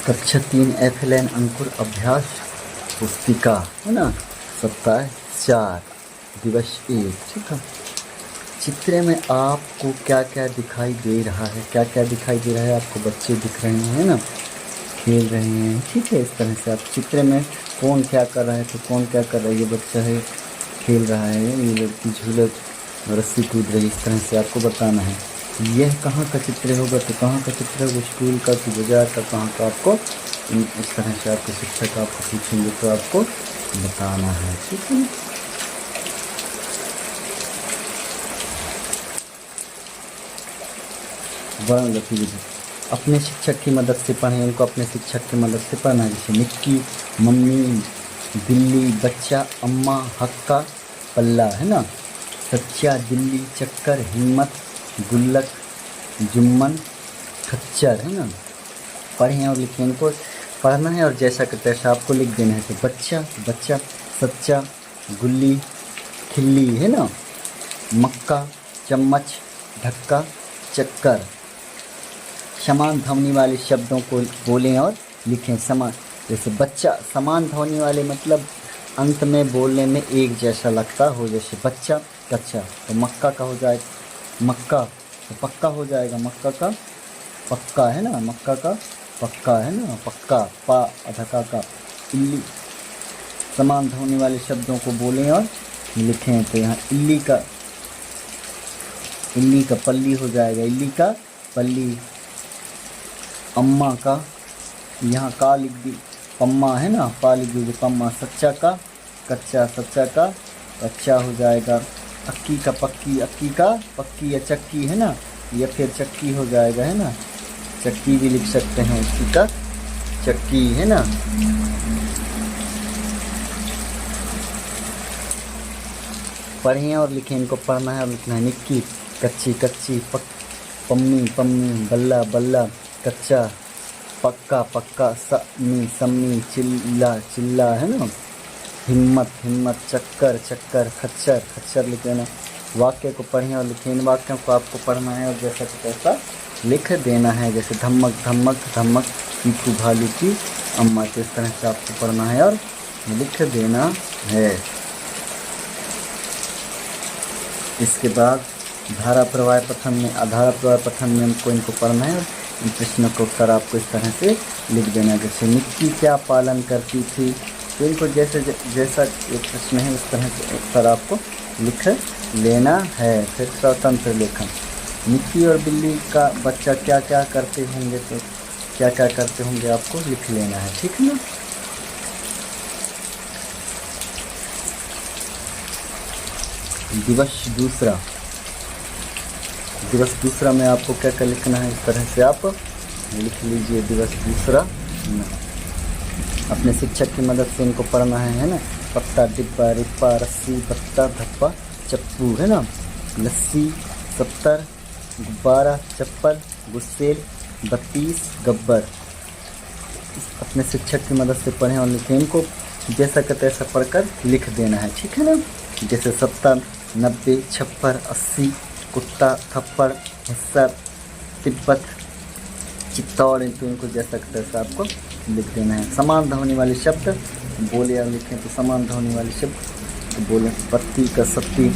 कक्षा 3 FLN अंकुर अभ्यास पुस्तिका है ना, सप्ताह 4 दिवस 1। ठीक है, चित्र में आपको क्या क्या दिखाई दे रहा है, क्या क्या दिखाई दे रहा है आपको? बच्चे दिख रहे हैं ना, खेल रहे हैं। ठीक है, इस तरह से आप चित्र में कौन क्या कर रहा है, तो कौन क्या कर रहा है, ये बच्चा है खेल रहा है, ये लड़की झूले रस्सी कूद रही है, इस तरह से आपको बताना है। यह कहाँ का चित्र होगा, तो कहाँ का चित्र होगा, स्कूल का कि बाजार का, कहाँ का, आपको इस तरह से आपके शिक्षक आपको पूछेंगे तो आपको बताना है। ठीक है, वर्ण गतिविधि अपने शिक्षक की मदद से पढ़ें, उनको अपने शिक्षक की मदद से पढ़ना है। जैसे निक्की, मम्मी, बिल्ली, बच्चा, अम्मा, हक्का, पल्ला है ना, सच्चा, दिल्ली, चक्कर, हिम्मत, गुल्लक, जुम्मन, खच्चर है ना। पढ़ें और लिखें, इनको पढ़ना है और जैसा कि तैसा आपको लिख देना है। तो बच्चा, बच्चा, सच्चा, गुल्ली, खिल्ली है ना, मक्का, चम्मच, ढक्का, चक्कर। समान ध्वनि वाले शब्दों को बोलें और लिखें। समान, जैसे बच्चा, समान ध्वनि वाले मतलब अंत में बोलने में एक जैसा लगता हो, जैसे बच्चा, कच्चा, तो मक्का का हो जाएगा मक्का, तो पक्का हो जाएगा मक्का का पक्का है ना, मक्का का पक्का है ना, पक्का, पा अधका का। इल्ली, समान ध्वनि वाले शब्दों को बोलें और लिखें। तो यहाँ इल्ली का पल्ली हो जाएगा, इल्ली का पल्ली। अम्मा का, यहाँ का लिख दी, पम्मा है ना, पा लिख दीजिए पम्मा। सच्चा का कच्चा, सच्चा का कच्चा हो जाएगा। अक्की का पक्की, अक्की का पक्की या चक्की है ना, या फिर चक्की हो जाएगा है ना, चक्की भी लिख सकते हैं, अक्की का चक्की है ना। पढ़ें और लिखें, इनको पढ़ना है और लिखना है। निक्की, कच्ची, कच्ची, पम्मी, पम्मी, बल्ला, बल्ला, कच्चा, पक्का, पक्का, सम्मी, सम्मी, चिल्ला, चिल्ला है ना। हिम्मत, हिम्मत, चक्कर, चक्कर, खच्चर, खच्चर लिख देना। वाक्य को पढ़ें और लिखें, इन वाक्यों को आपको पढ़ना है और जैसा कि तैसा लिख देना है। जैसे धमक, धमक, धमक, चीकू, भालू की अम्मा, तो इस तरह से आपको पढ़ना है और लिख देना है। इसके बाद धारा प्रवाह पठन में, आधारा प्रवाह पठन में हमको इनको पढ़ना है और इन प्रश्नों का उत्तर आपको इस तरह से लिख देना है। जैसे निक्की क्या पालन करती थी, तो इनको जैसा एक प्रश्न है उस तरह से उत्तर आपको लिख लेना है। फिर स्वतंत्र लेखन, निक्की और बिल्ली का बच्चा क्या क्या करते होंगे, तो क्या क्या करते होंगे आपको लिख लेना है। ठीक है ना। दिवस दूसरा में आपको क्या क्या लिखना है, इस तरह से आप लिख लीजिए। दिवस दूसरा अपने शिक्षक की मदद से इनको पढ़ना है ना। पत्ता, डिब्बा, रिप्पा, रस्सी, पत्ता, धप्पा, चप्पू है ना। लस्सी, 70, गुब्बारा, चप्पल, गुस्सेल, 32, गब्बर। अपने शिक्षक की मदद से पढ़ें और लिखें, इनको जैसा कि तैसा पढ़कर लिख देना है। ठीक है ना। जैसे 70, 90, 56, 80, कुत्ता, थप्पड़, हिस्सा, तिब्बत, चित्तौड़, इनको जैसा कि तैसा आपको लिख देना है। समान ध्वनि वाले शब्द बोले या लिखें, तो समान ध्वनि वाले शब्द तो बोले। पत्ती का सत्ती,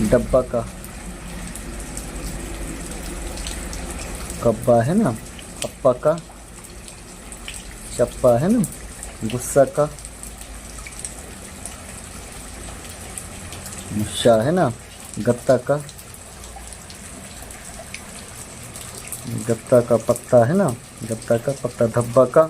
डब्बा का कब्बा है ना, अप्पा का चप्पा है ना, गुस्सा का मुस्सा है ना, गत्ता का पत्ता है ना, गत्ता का पत्ता, धब्बा का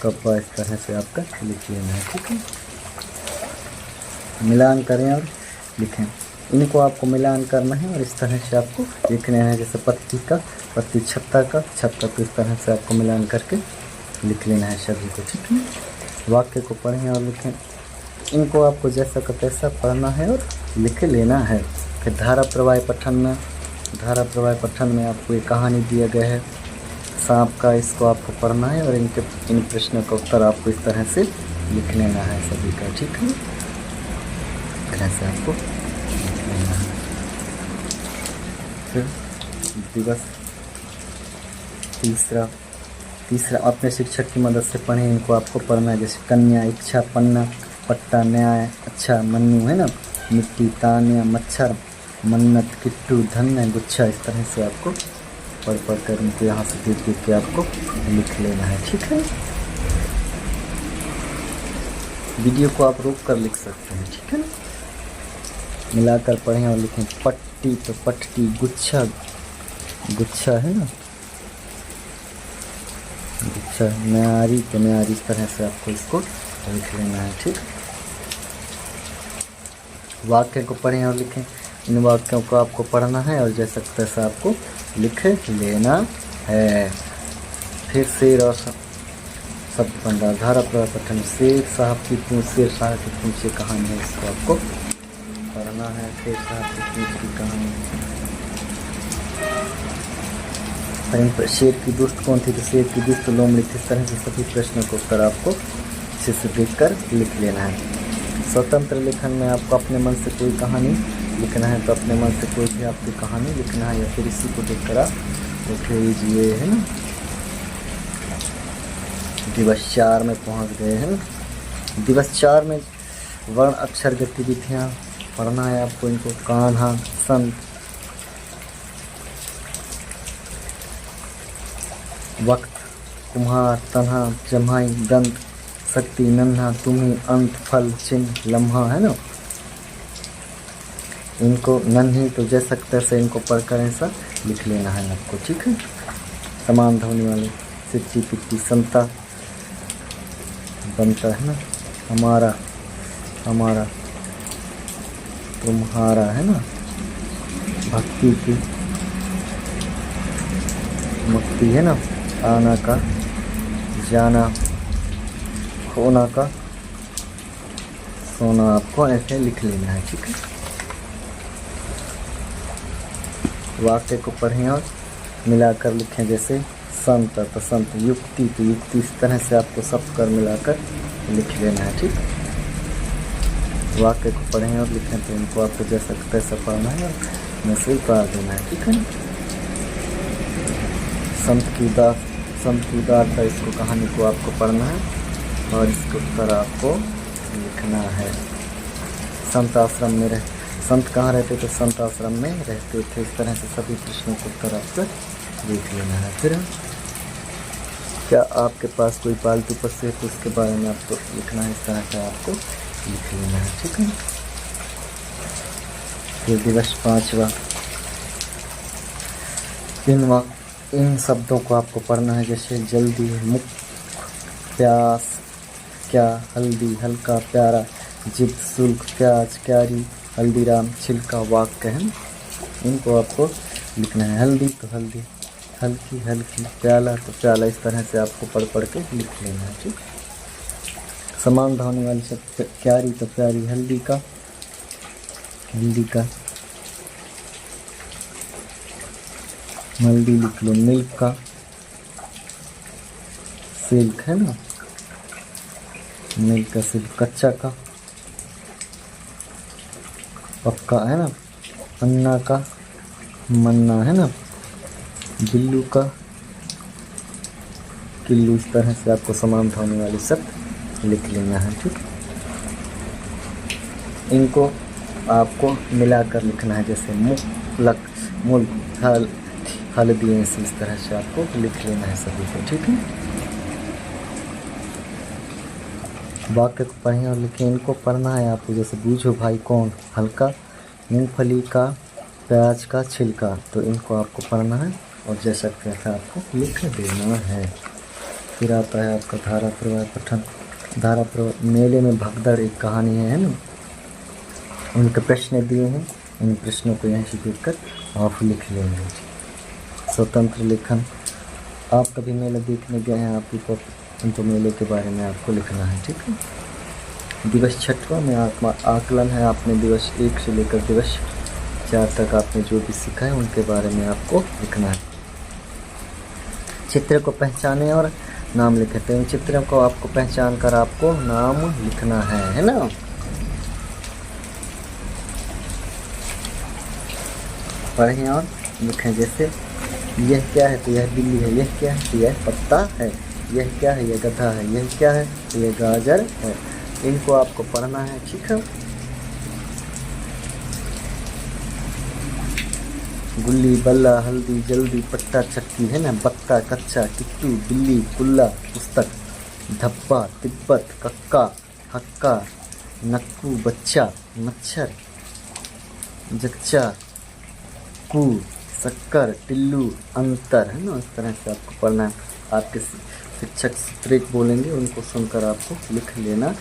कब्बा। इस तरह से आपका लिख लेना है। ठीक है, मिलान करें और लिखें, इनको आपको मिलान करना है और इस तरह से आपको लिखना है। जैसे पत्ती का पत्ती, छत्ता का छत्ता, तो इस तरह से आपको मिलान करके लिख लेना है सभी को। ठीक है, वाक्य को पढ़ें और लिखें, इनको आपको जैसा का तैसा पढ़ना है और लिख लेना है। फिर धारा प्रवाह पठन में आपको एक कहानी दिया गया है सांप का, इसको आपको पढ़ना है और इन प्रश्नों का उत्तर आपको इस तरह से लिख लेना है सभी का। ठीक है, इस तरह से आपको लिख लेना है। फिर दिवस तीसरा अपने शिक्षक की मदद से पढ़ें, इनको आपको पढ़ना है। जैसे कन्या, इच्छा, पन्ना, पट्टा, न्याय, अच्छा, मन्नू है ना, मिट्टी, तान्या, मच्छर, मन्नत, किट्टू, धन्य, गुच्छा। इस तरह से आपको पढ़ कर उनको यहाँ से देख के आपको लिख लेना है, ठीक है। वीडियो को आप रोक कर लिख सकते हैं, ठीक है ना। मिलाकर पढ़ें और लिखें। पट्टी तो पट्टी, गुच्छा गुच्छा है ना, गुच्छा, न्यारी तो न्यारी। इस तरह से आपको इसको लिख लेना है, ठीक। वाक्य को पढ़ें और लिखें। इन वाक्यों को आपको पढ़ना है और जैसा तैसा आपको लिख लेना है। फिर शेर और शब्द भंडार, धारा प्रवाह पठन। शेर साहब की पूंछ ये कहानी है, इसको आपको पढ़ना है। शेर साहब की पूंछ की कहानी। शेर की दुष्ट कौन थी? तो शेर की दुष्ट लोमड़ी थी। इस तरह से सभी प्रश्नों को उत्तर आपको अच्छे से देख कर लिख लेना है। स्वतंत्र लेखन में आपको अपने मन से कोई कहानी लिखना है, तो अपने मन से कोई भी आपकी कहानी लिखना है, या फिर इसी को देखकर आप लिख लीजिए, है ना। दिवस 4 में पहुंच गए हैं। दिवस 4 में वर्ण अक्षर गतिविधियां पढ़ना है आपको। इनको कान्हा, संत, वक्त, कुम्हार, तन्हा, जम्हाई, दंत, शक्ति, नन्हा, तुम्ही, अंत, फल, चिन्ह, लम्हा, है ना। इनको नन्ही तो जैसा तैसे इनको पढ़कर ऐसा लिख लेना है आपको, ठीक है। समान ध्वनि वाले सिट्टी, पिट्टी, संता, बनता है ना, हमारा, हमारा, तुम्हारा, है ना। भक्ति की, मुक्ति, है ना। आना का, जाना, खोना का, सोना। आपको ऐसे लिख लेना है, ठीक है। वाक्य को पढ़ें और मिलाकर लिखें। जैसे संत तो संत, युक्ति तो युक्ति। इस तरह से आपको सब कर मिलाकर लिख लेना है, ठीक। वाक्य को पढ़ें और लिखें, तो इनको आपको जैसा तैसा पढ़ना है और मैसेज उतार देना है, ठीक है। संत की उदारता, इसको कहानी को आपको पढ़ना है और इसके उत्तर आपको लिखना है। संत आश्रम में संत कहाँ रहते? तो संत आश्रम में रहते थे। इस तरह से सभी प्रश्नों को उत्तर आपको देख लेना है। फिर क्या आपके पास कोई पालतू पशु है तो उसके बारे में आपको लिखना है। इस तरह से आपको लिख लेना है, ठीक है। फिर दिवस 5वां, इन शब्दों को आपको पढ़ना है। जैसे जल्दी, मुख, प्यास, क्या, हल्दी, हल्का, प्यारा, जिद, शुल्क, प्याज, क्यारी, हल्दीराम, छिलका। वाक्य है, इनको आपको लिखना है। हल्दी तो हल्दी, हल्की, हल्की, प्याला तो प्याला। इस तरह से आपको पढ़ के लिख लेना है, ठीक। समान ध्वनि वाली शब्द, क्यारी तो प्यारी, हल्दी का, हल्दी लिख लो। मिल्क का, सिल्क, है ना, मिल्क का सिल्क। कच्चा का, पक्का, है ना। अन्ना का, मन्ना, है ना। बिल्लू का, किल्लू। इस तरह से आपको समान ध्वनि वाले शब्द लिख लेना है, ठीक। इनको आपको मिलाकर लिखना है। जैसे मुल्क, मुल्क, हल्दी, ऐसे इस तरह से आपको लिख लेना है सभी को, ठीक है। वाक्य को पढ़ें और लिखें। इनको पढ़ना है आपको। जैसे बूझो भाई कौन, हल्का, मूंगफली का, प्याज का छिलका। तो इनको आपको पढ़ना है और जैसा कैसा आपको लिख देना है। फिर आता है आपका धारा प्रवाह पठन। धारा प्रवाह, मेले में भगदड़ एक कहानी है ना। उनके प्रश्न दिए हैं, इन प्रश्नों को यहाँ से देख कर आप लिख लेंगे। स्वतंत्र लेखन, आप कभी मेला देखने गए हैं, आपको तो मेले के बारे में आपको लिखना है, ठीक है। दिवस 6वां में आकलन है। आपने दिवस 1 से लेकर दिवस 4 तक आपने जो भी सीखा है उनके बारे में आपको लिखना है। चित्र को पहचाने और नाम लिखे। तो इन चित्रों को आपको पहचान कर आपको नाम लिखना है ना। पढ़ें और लिखें। जैसे यह क्या है? तो यह बिल्ली है। यह क्या है? तो यह पत्ता है। यह क्या है? यह गधा है। यह क्या है? तो यह गाजर है। इनको आपको पढ़ना है, ठीक है। गुल्ली, बल्ला, हल्दी, जल्दी, पट्टा, चक्की, है ना, बत्ता, कच्चा, किट्टू, बिल्ली, कुल्ला, पुस्तक, धब्बा, तिब्बत, कक्का, हक्का, नक्कू, बच्चा, मच्छर, जच्चा, कू, शक्कर, टिल्लू, अंतर, है ना। इस तरह से आपको पढ़ना है। आपके शिक्षक ट्रिक बोलेंगे, उनको सुनकर आपको लिख लेना।